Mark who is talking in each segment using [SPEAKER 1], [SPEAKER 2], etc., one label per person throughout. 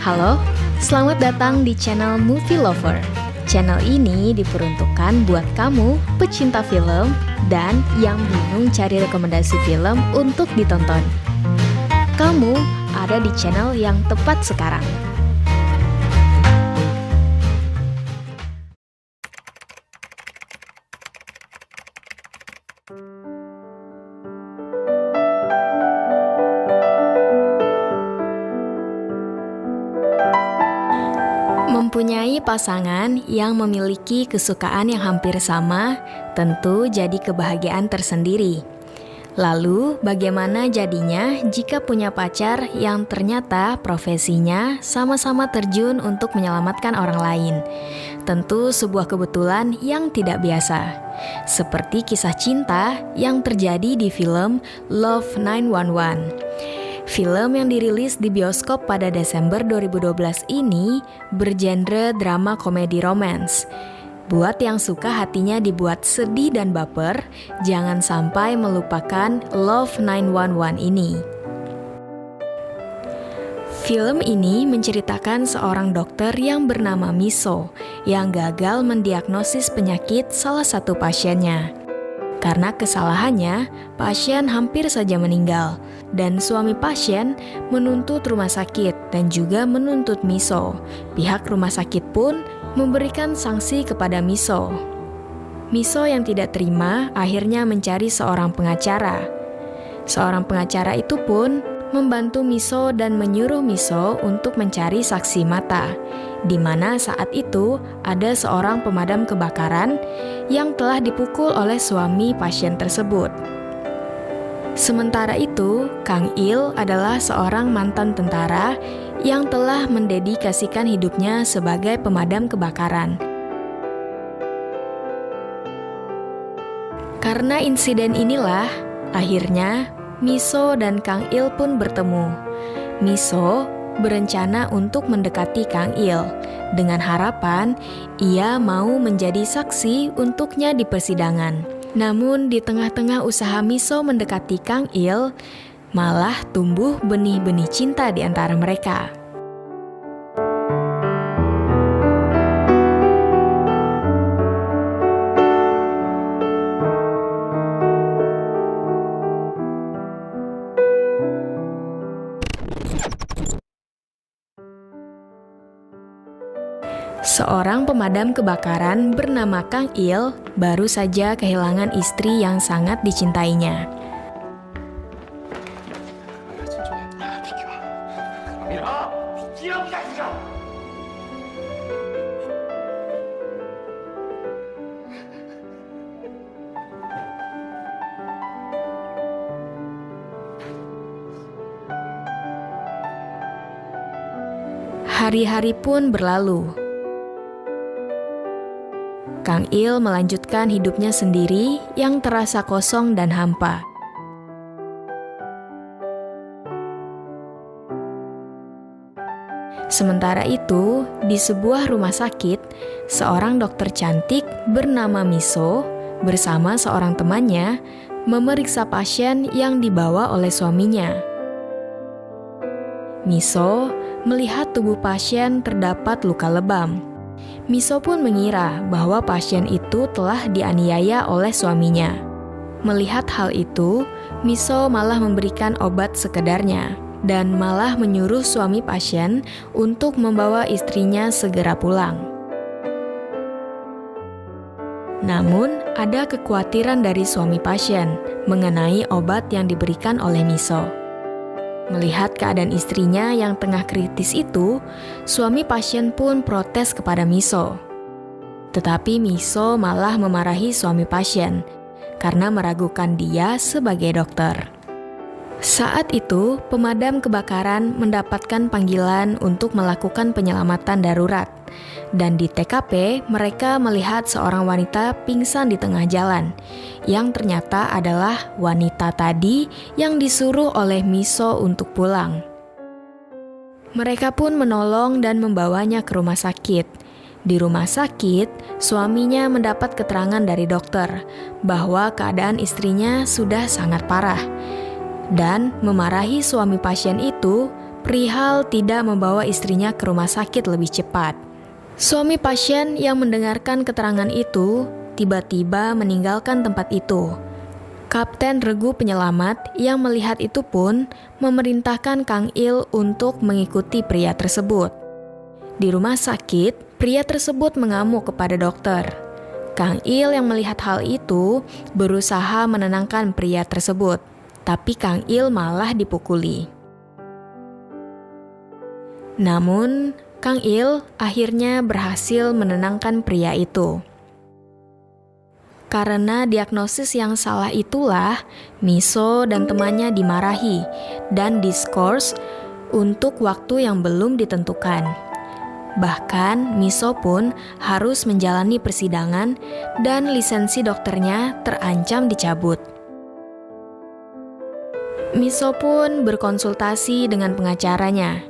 [SPEAKER 1] Halo, selamat datang di channel Movie Lover. Channel ini diperuntukkan buat kamu, pecinta film, dan yang bingung cari rekomendasi film untuk ditonton. Kamu ada di channel yang tepat sekarang. Mempunyai pasangan yang memiliki kesukaan yang hampir sama tentu jadi kebahagiaan tersendiri. Lalu, bagaimana jadinya jika punya pacar yang ternyata profesinya sama-sama terjun untuk menyelamatkan orang lain? Tentu sebuah kebetulan yang tidak biasa. Seperti kisah cinta yang terjadi di film Love 911. Film yang dirilis di bioskop pada Desember 2012 ini bergenre drama komedi romance. Buat yang suka hatinya dibuat sedih dan baper, jangan sampai melupakan Love 911 ini. Film ini menceritakan seorang dokter yang bernama Miso yang gagal mendiagnosis penyakit salah satu pasiennya. Karena kesalahannya, pasien hampir saja meninggal, dan suami pasien menuntut rumah sakit dan juga menuntut Miso. Pihak rumah sakit pun memberikan sanksi kepada Miso. Miso yang tidak terima akhirnya mencari seorang pengacara. Seorang pengacara itu pun membantu Miso dan menyuruh Miso untuk mencari saksi mata, di mana saat itu ada seorang pemadam kebakaran yang telah dipukul oleh suami pasien tersebut. Sementara itu, Kang Il adalah seorang mantan tentara yang telah mendedikasikan hidupnya sebagai pemadam kebakaran. Karena insiden inilah, akhirnya Miso dan Kang Il pun bertemu. Miso berencana untuk mendekati Kang Il dengan harapan ia mau menjadi saksi untuknya di persidangan. Namun di tengah-tengah usaha Miso mendekati Kang Il, malah tumbuh benih-benih cinta di antara mereka. Seorang pemadam kebakaran bernama Kang Il baru saja kehilangan istri yang sangat dicintainya. Hari-hari pun berlalu. Kang Il melanjutkan hidupnya sendiri yang terasa kosong dan hampa. Sementara itu, di sebuah rumah sakit, seorang dokter cantik bernama Miso bersama seorang temannya memeriksa pasien yang dibawa oleh suaminya. Miso melihat tubuh pasien terdapat luka lebam. Miso pun mengira bahwa pasien itu telah dianiaya oleh suaminya. Melihat hal itu, Miso malah memberikan obat sekedarnya dan malah menyuruh suami pasien untuk membawa istrinya segera pulang. Namun, ada kekhawatiran dari suami pasien mengenai obat yang diberikan oleh Miso. Melihat keadaan istrinya yang tengah kritis itu, suami pasien pun protes kepada Miso. Tetapi Miso malah memarahi suami pasien karena meragukan dia sebagai dokter. Saat itu, pemadam kebakaran mendapatkan panggilan untuk melakukan penyelamatan darurat. Dan di TKP, mereka melihat seorang wanita pingsan di tengah jalan, yang ternyata adalah wanita tadi yang disuruh oleh Miso untuk pulang. Mereka pun menolong dan membawanya ke rumah sakit. Di rumah sakit, suaminya mendapat keterangan dari dokter bahwa keadaan istrinya sudah sangat parah. Dan memarahi suami pasien itu, perihal tidak membawa istrinya ke rumah sakit lebih cepat. Suami pasien yang mendengarkan keterangan itu tiba-tiba meninggalkan tempat itu. Kapten regu penyelamat yang melihat itu pun memerintahkan Kang Il untuk mengikuti pria tersebut. Di rumah sakit, pria tersebut mengamuk kepada dokter. Kang Il yang melihat hal itu berusaha menenangkan pria tersebut, tapi Kang Il malah dipukuli. Namun, Kang Il akhirnya berhasil menenangkan pria itu. Karena diagnosis yang salah itulah, Miso dan temannya dimarahi dan diskors untuk waktu yang belum ditentukan. Bahkan, Miso pun harus menjalani persidangan dan lisensi dokternya terancam dicabut. Miso pun berkonsultasi dengan pengacaranya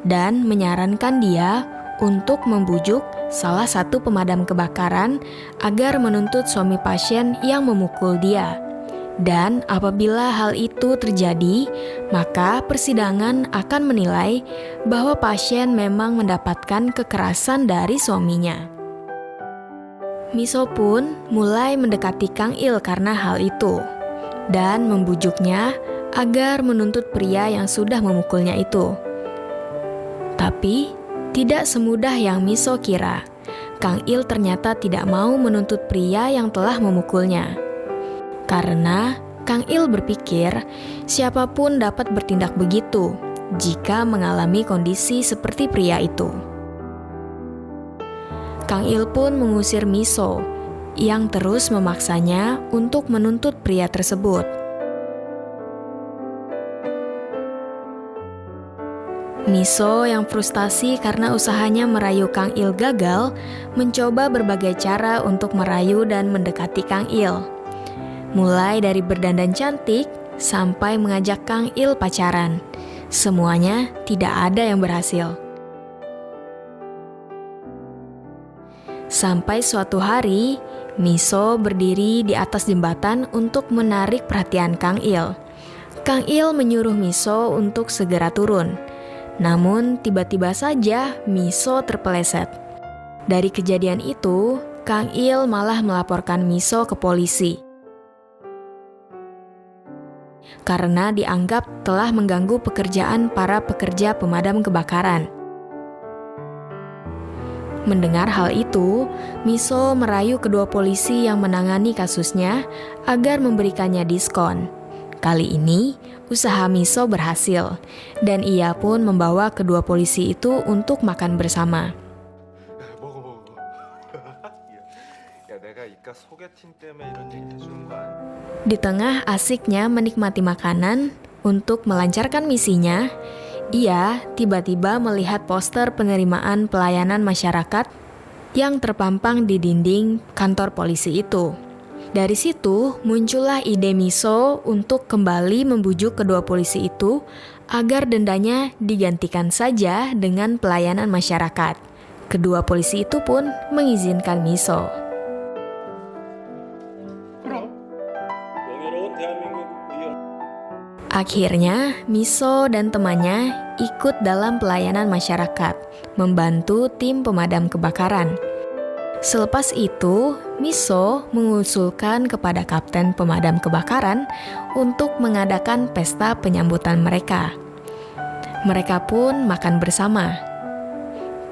[SPEAKER 1] dan menyarankan dia untuk membujuk salah satu pemadam kebakaran agar menuntut suami pasien yang memukul dia. Dan apabila hal itu terjadi, maka persidangan akan menilai bahwa pasien memang mendapatkan kekerasan dari suaminya. Miso pun mulai mendekati Kang Il karena hal itu, dan membujuknya agar menuntut pria yang sudah memukulnya itu. Tapi, tidak semudah yang Miso kira. Kang Il ternyata tidak mau menuntut pria yang telah memukulnya. Karena Kang Il berpikir siapapun dapat bertindak begitu jika mengalami kondisi seperti pria itu. Kang Il pun mengusir Miso yang terus memaksanya untuk menuntut pria tersebut. Miso yang frustasi karena usahanya merayu Kang Il gagal, mencoba berbagai cara untuk merayu dan mendekati Kang Il. Mulai dari berdandan cantik, sampai mengajak Kang Il pacaran. Semuanya tidak ada yang berhasil. Sampai suatu hari, Miso berdiri di atas jembatan untuk menarik perhatian Kang Il. Kang Il menyuruh Miso untuk segera turun. Namun tiba-tiba saja Miso terpeleset. Dari kejadian itu, Kang Il malah melaporkan Miso ke polisi. Karena dianggap telah mengganggu pekerjaan para pekerja pemadam kebakaran. Mendengar hal itu, Miso merayu kedua polisi yang menangani kasusnya agar memberikannya diskon. Kali ini, usaha Miso berhasil, dan ia pun membawa kedua polisi itu untuk makan bersama. Di tengah asiknya menikmati makanan untuk melancarkan misinya, ia tiba-tiba melihat poster penerimaan pelayanan masyarakat yang terpampang di dinding kantor polisi itu. Dari situ muncullah ide Miso untuk kembali membujuk kedua polisi itu agar dendanya digantikan saja dengan pelayanan masyarakat. Kedua polisi itu pun mengizinkan Miso. Akhirnya, Miso dan temannya ikut dalam pelayanan masyarakat, membantu tim pemadam kebakaran. Selepas itu, Miso mengusulkan kepada kapten pemadam kebakaran untuk mengadakan pesta penyambutan mereka. Mereka pun makan bersama.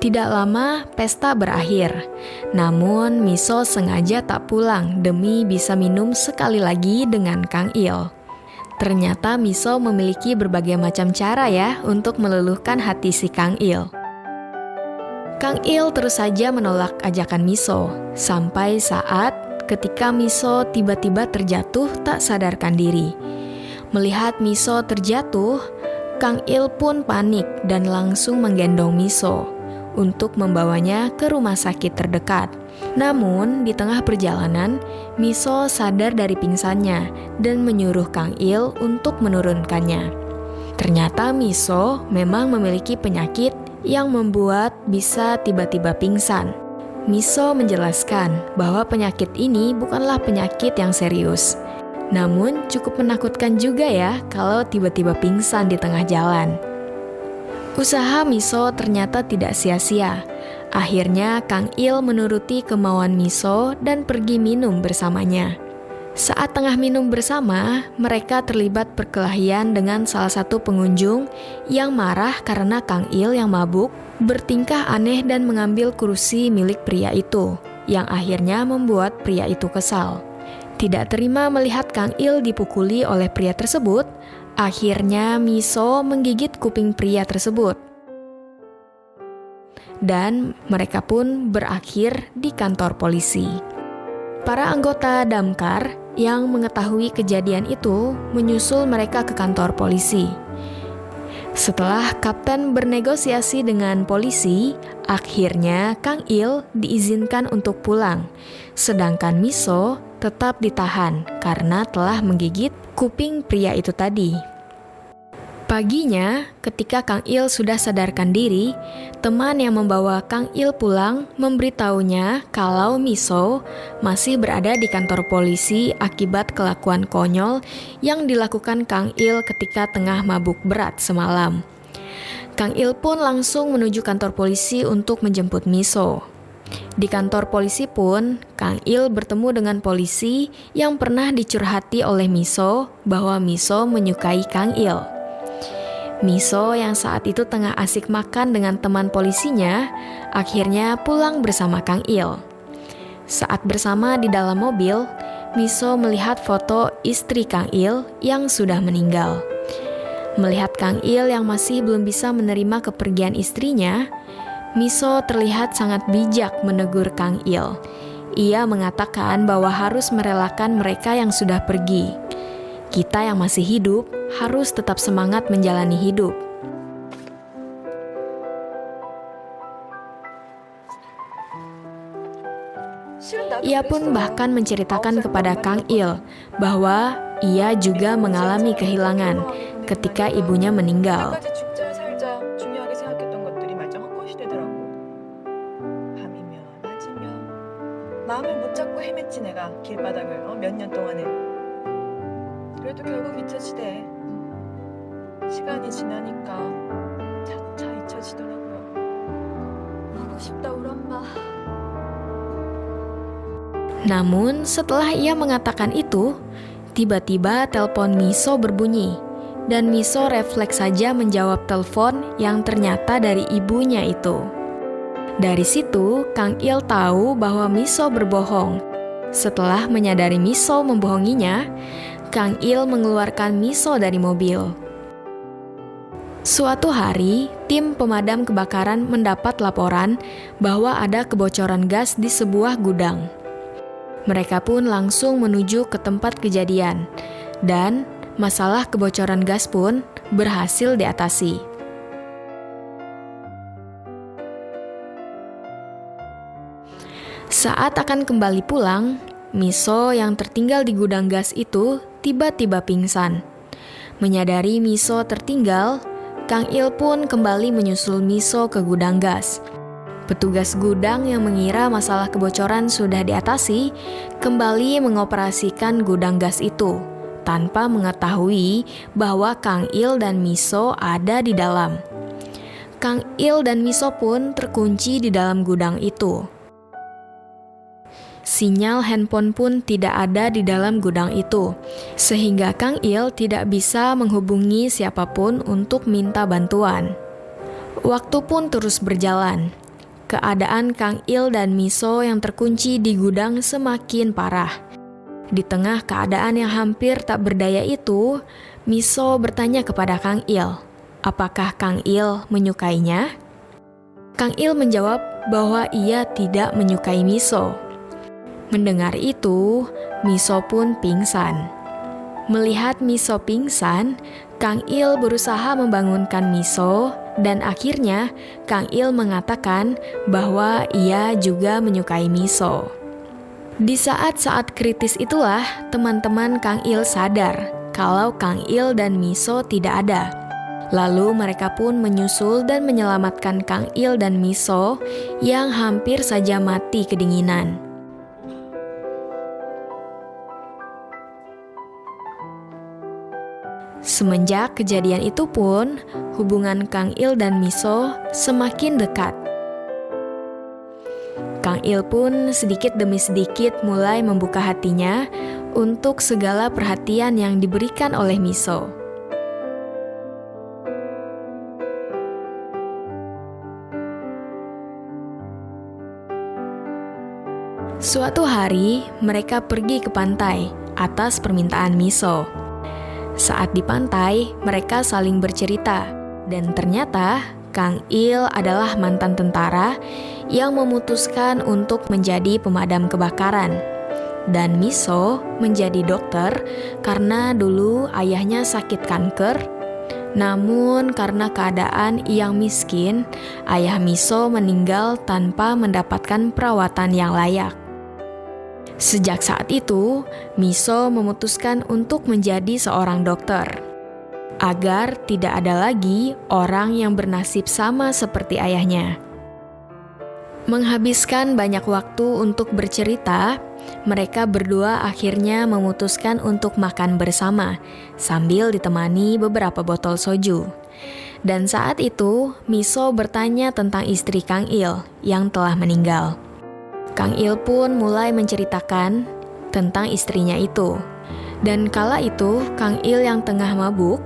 [SPEAKER 1] Tidak lama, pesta berakhir. Namun, Miso sengaja tak pulang demi bisa minum sekali lagi dengan Kang Il. Ternyata Miso memiliki berbagai macam cara ya untuk meluluhkan hati si Kang Il. Kang Il terus saja menolak ajakan Miso, sampai saat ketika Miso tiba-tiba terjatuh tak sadarkan diri. Melihat Miso terjatuh, Kang Il pun panik dan langsung menggendong Miso untuk membawanya ke rumah sakit terdekat. Namun, di tengah perjalanan, Miso sadar dari pingsannya dan menyuruh Kang Il untuk menurunkannya. Ternyata Miso memang memiliki penyakit yang membuat bisa tiba-tiba pingsan. Miso menjelaskan bahwa penyakit ini bukanlah penyakit yang serius. Namun cukup menakutkan juga ya kalau tiba-tiba pingsan di tengah jalan. Usaha Miso ternyata tidak sia-sia. Akhirnya Kang Il menuruti kemauan Miso dan pergi minum bersamanya. Saat tengah minum bersama, mereka terlibat perkelahian dengan salah satu pengunjung yang marah karena Kang Il yang mabuk bertingkah aneh dan mengambil kursi milik pria itu, yang akhirnya membuat pria itu kesal. Tidak terima melihat Kang Il dipukuli oleh pria tersebut, akhirnya Miso menggigit kuping pria tersebut. Dan mereka pun berakhir di kantor polisi. Para anggota damkar yang mengetahui kejadian itu menyusul mereka ke kantor polisi. Setelah kapten bernegosiasi dengan polisi, akhirnya Kang Il diizinkan untuk pulang, sedangkan Miso tetap ditahan karena telah menggigit kuping pria itu tadi. Paginya, ketika Kang Il sudah sadarkan diri, teman yang membawa Kang Il pulang memberitahunya kalau Miso masih berada di kantor polisi akibat kelakuan konyol yang dilakukan Kang Il ketika tengah mabuk berat semalam. Kang Il pun langsung menuju kantor polisi untuk menjemput Miso. Di kantor polisi pun, Kang Il bertemu dengan polisi yang pernah dicurhati oleh Miso bahwa Miso menyukai Kang Il. Miso yang saat itu tengah asik makan dengan teman polisinya, akhirnya pulang bersama Kang Il. Saat bersama di dalam mobil, Miso melihat foto istri Kang Il yang sudah meninggal. Melihat Kang Il yang masih belum bisa menerima kepergian istrinya, Miso terlihat sangat bijak menegur Kang Il. Ia mengatakan bahwa harus merelakan mereka yang sudah pergi. Kita yang masih hidup harus tetap semangat menjalani hidup. Ia pun bahkan menceritakan kepada Kang Il bahwa ia juga mengalami kehilangan ketika ibunya meninggal.
[SPEAKER 2] 그래도 결국 잊혀지대. 시간이 지나니까 차차 잊혀지더라고요. 보고 싶다 우리 엄마.
[SPEAKER 1] Namun setelah ia mengatakan itu, tiba-tiba telepon Miso berbunyi dan Miso refleks saja menjawab telepon yang ternyata dari ibunya itu. Dari situ, Kang Il tahu bahwa Miso berbohong. Setelah menyadari Miso membohonginya, Kang Il mengeluarkan Miso dari mobil. Suatu hari, tim pemadam kebakaran mendapat laporan bahwa ada kebocoran gas di sebuah gudang. Mereka pun langsung menuju ke tempat kejadian, dan masalah kebocoran gas pun berhasil diatasi. Saat akan kembali pulang, Miso yang tertinggal di gudang gas itu tiba-tiba pingsan. Menyadari Miso tertinggal, Kang Il pun kembali menyusul Miso ke gudang gas. Petugas gudang yang mengira masalah kebocoran sudah diatasi, kembali mengoperasikan gudang gas itu, tanpa mengetahui bahwa Kang Il dan Miso ada di dalam. Kang Il dan Miso pun terkunci di dalam gudang itu. Sinyal handphone pun tidak ada di dalam gudang itu, sehingga Kang Il tidak bisa menghubungi siapapun untuk minta bantuan. Waktu pun terus berjalan. Keadaan Kang Il dan Miso yang terkunci di gudang semakin parah. Di tengah keadaan yang hampir tak berdaya itu, Miso bertanya kepada Kang Il, apakah Kang Il menyukainya? Kang Il menjawab bahwa ia tidak menyukai Miso. Mendengar itu, Miso pun pingsan. Melihat Miso pingsan, Kang Il berusaha membangunkan Miso dan akhirnya Kang Il mengatakan bahwa ia juga menyukai Miso. Di saat-saat kritis itulah teman-teman Kang Il sadar kalau Kang Il dan Miso tidak ada. Lalu mereka pun menyusul dan menyelamatkan Kang Il dan Miso yang hampir saja mati kedinginan. Semenjak kejadian itu pun, hubungan Kang Il dan Miso semakin dekat. Kang Il pun sedikit demi sedikit mulai membuka hatinya untuk segala perhatian yang diberikan oleh Miso. Suatu hari, mereka pergi ke pantai atas permintaan Miso. Saat di pantai, mereka saling bercerita, dan ternyata Kang Il adalah mantan tentara yang memutuskan untuk menjadi pemadam kebakaran. Dan Miso menjadi dokter karena dulu ayahnya sakit kanker. Namun karena keadaan yang miskin, ayah Miso meninggal tanpa mendapatkan perawatan yang layak. Sejak saat itu, Miso memutuskan untuk menjadi seorang dokter, agar tidak ada lagi orang yang bernasib sama seperti ayahnya. Menghabiskan banyak waktu untuk bercerita, mereka berdua akhirnya memutuskan untuk makan bersama, sambil ditemani beberapa botol soju. Dan saat itu, Miso bertanya tentang istri Kang Il yang telah meninggal. Kang Il pun mulai menceritakan tentang istrinya itu. Dan kala itu, Kang Il yang tengah mabuk,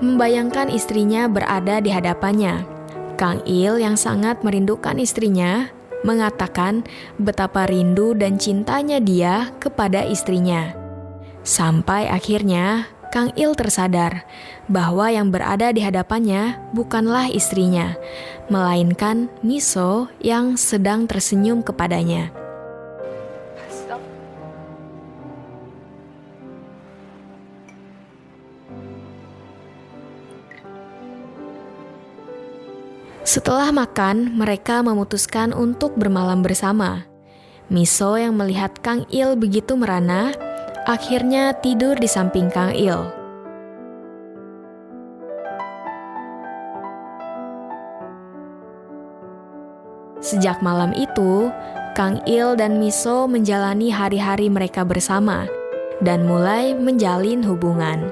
[SPEAKER 1] membayangkan istrinya berada di hadapannya. Kang Il yang sangat merindukan istrinya, mengatakan betapa rindu dan cintanya dia kepada istrinya. Sampai akhirnya, Kang Il tersadar bahwa yang berada di hadapannya bukanlah istrinya, melainkan Miso yang sedang tersenyum kepadanya.
[SPEAKER 2] 봤어?
[SPEAKER 1] Setelah makan, mereka memutuskan untuk bermalam bersama. Miso yang melihat Kang Il begitu merana, akhirnya tidur di samping Kang Il. Sejak malam itu, Kang Il dan Miso menjalani hari-hari mereka bersama dan mulai menjalin hubungan.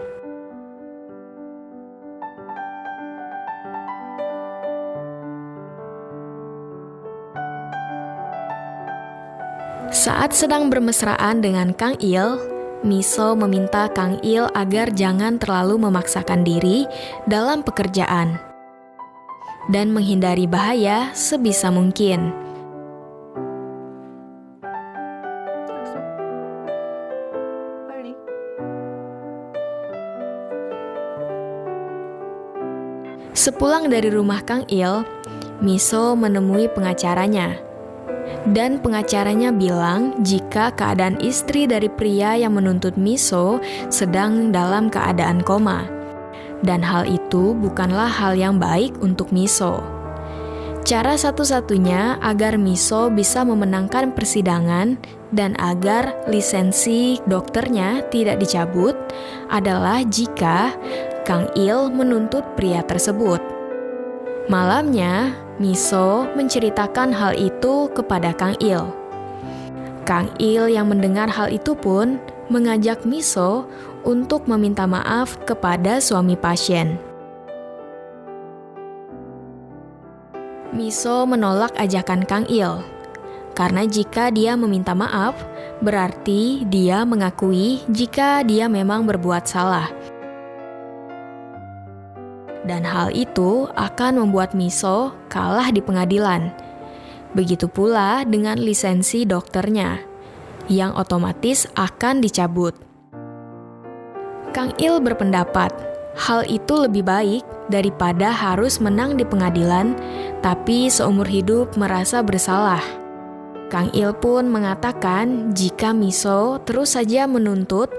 [SPEAKER 1] Saat sedang bermesraan dengan Kang Il, Miso meminta Kang Il agar jangan terlalu memaksakan diri dalam pekerjaan dan menghindari bahaya sebisa mungkin.
[SPEAKER 2] 약속. 빨리.
[SPEAKER 1] Sepulang dari rumah Kang Il, Miso menemui pengacaranya. Dan pengacaranya bilang jika keadaan istri dari pria yang menuntut Miso sedang dalam keadaan koma. Dan hal itu bukanlah hal yang baik untuk Miso. Cara satu-satunya agar Miso bisa memenangkan persidangan dan agar lisensi dokternya tidak dicabut adalah jika Kang Il menuntut pria tersebut. Malamnya, Miso menceritakan hal itu kepada Kang Il. Kang Il yang mendengar hal itu pun mengajak Miso untuk meminta maaf kepada suami pasien. Miso menolak ajakan Kang Il, karena jika dia meminta maaf, berarti dia mengakui jika dia memang berbuat salah. Dan hal itu akan membuat Miso kalah di pengadilan. Begitu pula dengan lisensi dokternya, yang otomatis akan dicabut. Kang Il berpendapat, hal itu lebih baik daripada harus menang di pengadilan, tapi seumur hidup merasa bersalah. Kang Il pun mengatakan jika Miso terus saja menuntut,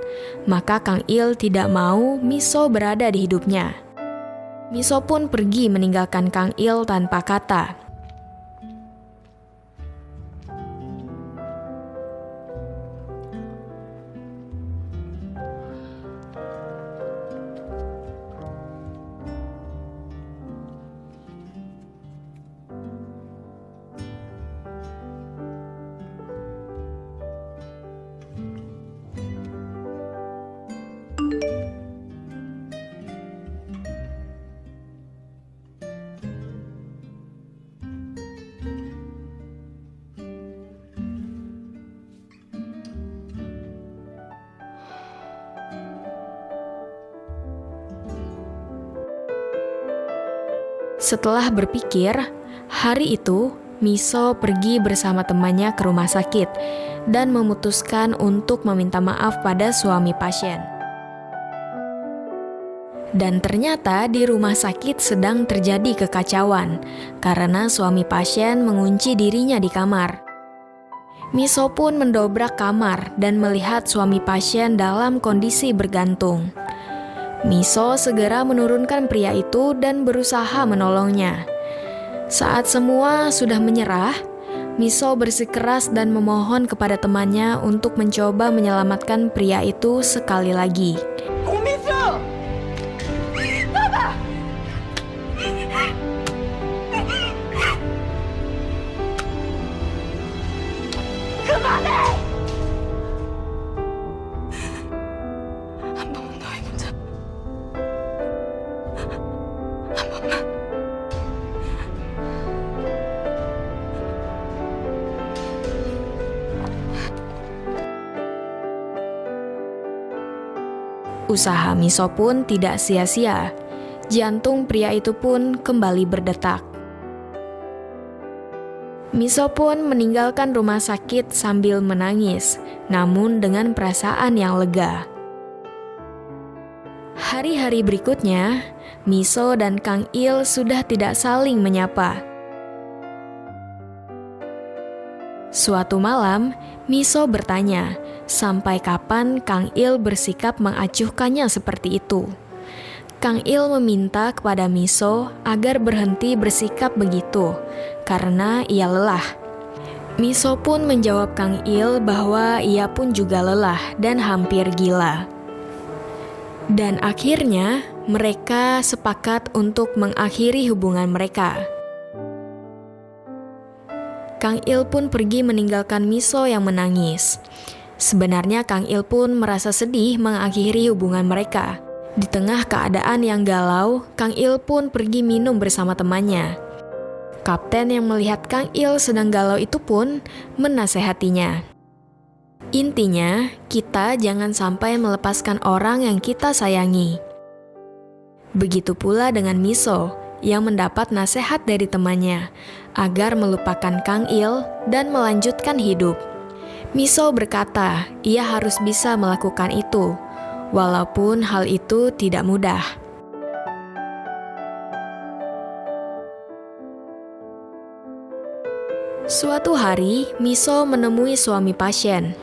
[SPEAKER 1] maka Kang Il tidak mau Miso berada di hidupnya. Miso pun pergi meninggalkan Kang Il tanpa kata. Setelah berpikir, hari itu Miso pergi bersama temannya ke rumah sakit dan memutuskan untuk meminta maaf pada suami pasien. Dan ternyata di rumah sakit sedang terjadi kekacauan karena suami pasien mengunci dirinya di kamar. Miso pun mendobrak kamar dan melihat suami pasien dalam kondisi bergantung. Miso segera menurunkan pria itu dan berusaha menolongnya. Saat semua sudah menyerah, Miso bersikeras dan memohon kepada temannya untuk mencoba menyelamatkan pria itu sekali lagi. Usaha Miso pun tidak sia-sia. Jantung pria itu pun kembali berdetak. Miso pun meninggalkan rumah sakit sambil menangis, namun dengan perasaan yang lega. Hari-hari berikutnya, Miso dan Kang Il sudah tidak saling menyapa. Suatu malam, Miso bertanya, sampai kapan Kang Il bersikap mengacuhkannya seperti itu. Kang Il meminta kepada Miso agar berhenti bersikap begitu, karena ia lelah. Miso pun menjawab Kang Il bahwa ia pun juga lelah dan hampir gila. Dan akhirnya, mereka sepakat untuk mengakhiri hubungan mereka. Kang Il pun pergi meninggalkan Miso yang menangis. Sebenarnya Kang Il pun merasa sedih mengakhiri hubungan mereka. Di tengah keadaan yang galau, Kang Il pun pergi minum bersama temannya. Kapten yang melihat Kang Il sedang galau itu pun menasehatinya. Intinya, kita jangan sampai melepaskan orang yang kita sayangi. Begitu pula dengan Miso yang mendapat nasihat dari temannya agar melupakan Kang Il dan melanjutkan hidup. Miso berkata, ia harus bisa melakukan itu, walaupun hal itu tidak mudah. Suatu hari, Miso menemui suami pasien.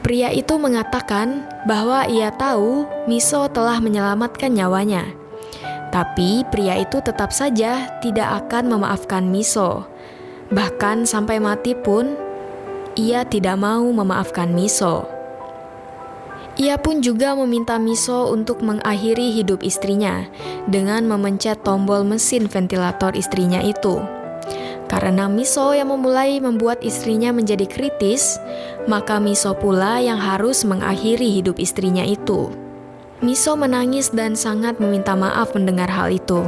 [SPEAKER 1] Pria itu mengatakan bahwa ia tahu Miso telah menyelamatkan nyawanya. Tapi pria itu tetap saja tidak akan memaafkan Miso. Bahkan sampai mati pun, ia tidak mau memaafkan Miso. Ia pun juga meminta Miso untuk mengakhiri hidup istrinya dengan memencet tombol mesin ventilator istrinya itu. Karena Miso yang memulai membuat istrinya menjadi kritis, maka Miso pula yang harus mengakhiri hidup istrinya itu. Miso menangis dan sangat meminta maaf mendengar hal itu.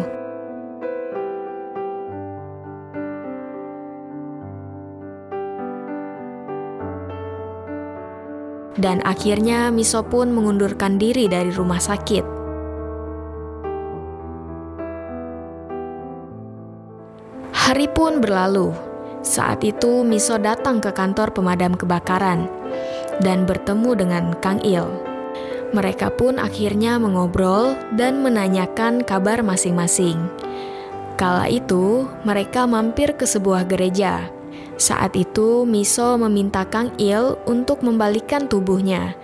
[SPEAKER 1] Dan akhirnya Miso pun mengundurkan diri dari rumah sakit. Hari pun berlalu. Saat itu Miso datang ke kantor pemadam kebakaran dan bertemu dengan Kang Il. Mereka pun akhirnya mengobrol dan menanyakan kabar masing-masing. Kala itu, mereka mampir ke sebuah gereja. Saat itu, Miso meminta Kang Il untuk membalikan tubuhnya,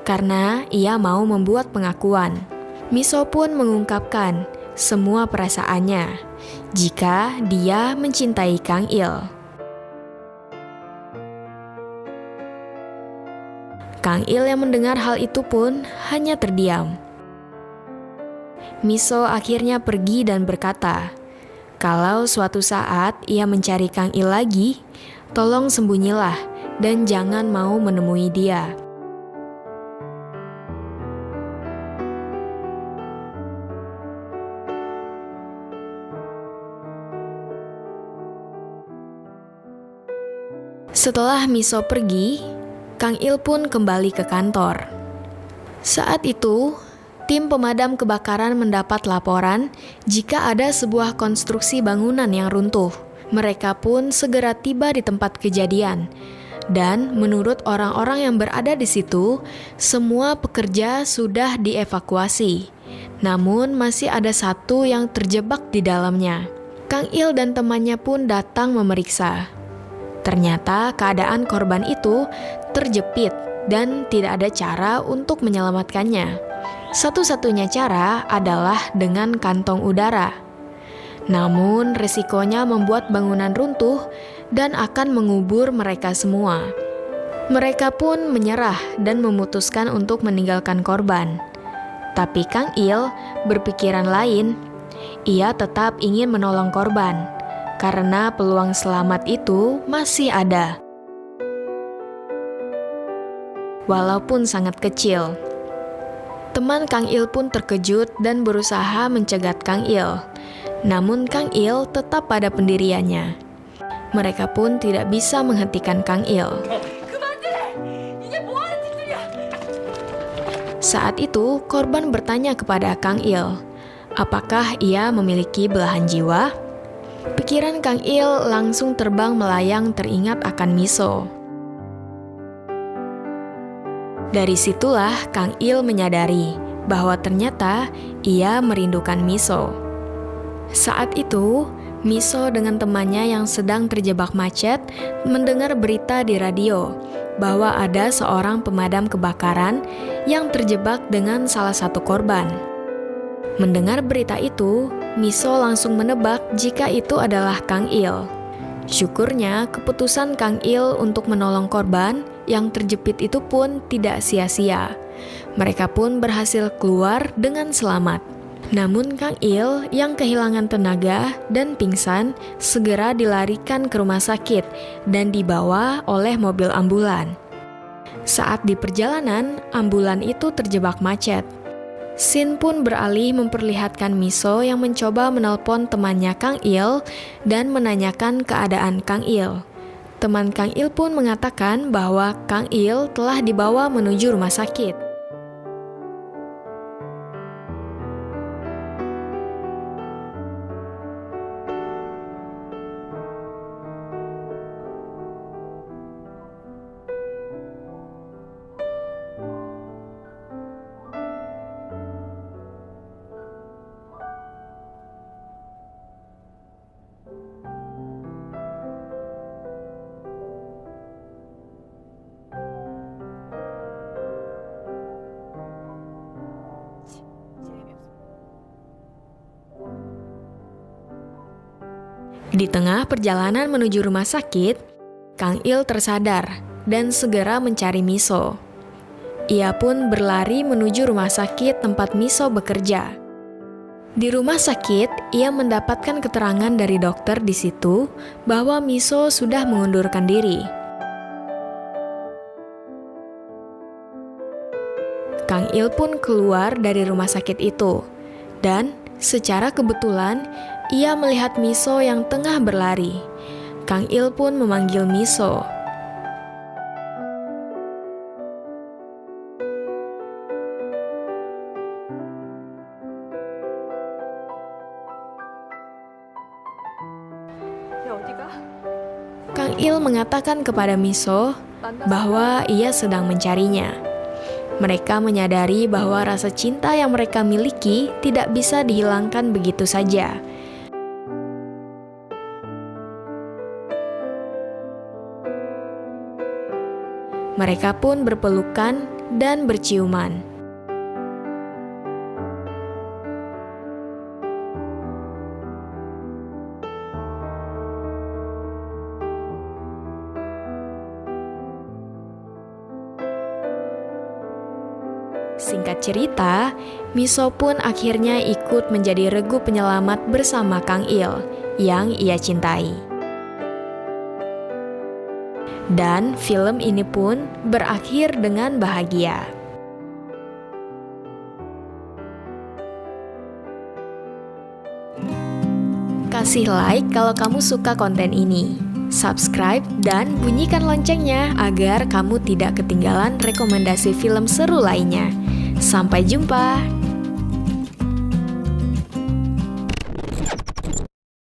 [SPEAKER 1] karena ia mau membuat pengakuan. Miso pun mengungkapkan semua perasaannya, jika dia mencintai Kang Il. Kang Il yang mendengar hal itu pun hanya terdiam. Miso akhirnya pergi dan berkata, kalau suatu saat ia mencari Kang Il lagi, tolong sembunyilah dan jangan mau menemui dia. Setelah Miso pergi, Kang Il pun kembali ke kantor. Saat itu, Tim pemadam kebakaran mendapat laporan jika ada sebuah konstruksi bangunan yang runtuh. Mereka pun segera tiba di tempat kejadian. Dan menurut orang-orang yang berada di situ, semua pekerja sudah dievakuasi. Namun masih ada satu yang terjebak di dalamnya. Kang Il dan temannya pun datang memeriksa. Ternyata keadaan korban itu terjepit dan tidak ada cara untuk menyelamatkannya. Satu-satunya cara adalah dengan kantong udara. Namun resikonya membuat bangunan runtuh dan akan mengubur mereka semua. Mereka pun menyerah dan memutuskan untuk meninggalkan korban. Tapi Kang Il berpikiran lain. Ia tetap ingin menolong korban, karena peluang selamat itu masih ada. Walaupun sangat kecil. Teman Kang Il pun terkejut dan berusaha mencegat Kang Il. Namun Kang Il tetap pada pendiriannya. Mereka pun tidak bisa menghentikan Kang Il. Saat itu, korban bertanya kepada Kang Il, apakah ia memiliki belahan jiwa? Pikiran Kang Il langsung terbang melayang teringat akan Miso. Dari situlah Kang Il menyadari bahwa ternyata ia merindukan Miso. Saat itu, Miso dengan temannya yang sedang terjebak macet mendengar berita di radio bahwa ada seorang pemadam kebakaran yang terjebak dengan salah satu korban. Mendengar berita itu, Miso langsung menebak jika itu adalah Kang Il. Syukurnya, keputusan Kang Il untuk menolong korban yang terjepit itu pun tidak sia-sia. Mereka pun berhasil keluar dengan selamat. Namun Kang Il yang kehilangan tenaga dan pingsan segera dilarikan ke rumah sakit dan dibawa oleh mobil ambulan. Saat di perjalanan, ambulan itu terjebak macet. Sin pun beralih memperlihatkan Miso yang mencoba menelpon temannya Kang Il dan menanyakan keadaan Kang Il. Teman Kang Il pun mengatakan bahwa Kang Il telah dibawa menuju rumah sakit. Di tengah perjalanan menuju rumah sakit, Kang Il tersadar dan segera mencari Miso. Ia pun berlari menuju rumah sakit tempat Miso bekerja. Di rumah sakit, ia mendapatkan keterangan dari dokter di situ bahwa Miso sudah mengundurkan diri. Kang Il pun keluar dari rumah sakit itu, dan secara kebetulan ia melihat Miso yang tengah berlari. Kang Il pun memanggil Miso. Kang Il mengatakan kepada Miso bahwa ia sedang mencarinya. Mereka menyadari bahwa rasa cinta yang mereka miliki tidak bisa dihilangkan begitu saja. Mereka pun berpelukan dan berciuman. Singkat cerita, Miso pun akhirnya ikut menjadi regu penyelamat bersama Kang Il yang ia cintai. Dan film ini pun berakhir dengan bahagia. Kasih like kalau kamu suka konten ini. Subscribe dan bunyikan loncengnya agar kamu tidak ketinggalan rekomendasi film seru lainnya. Sampai jumpa!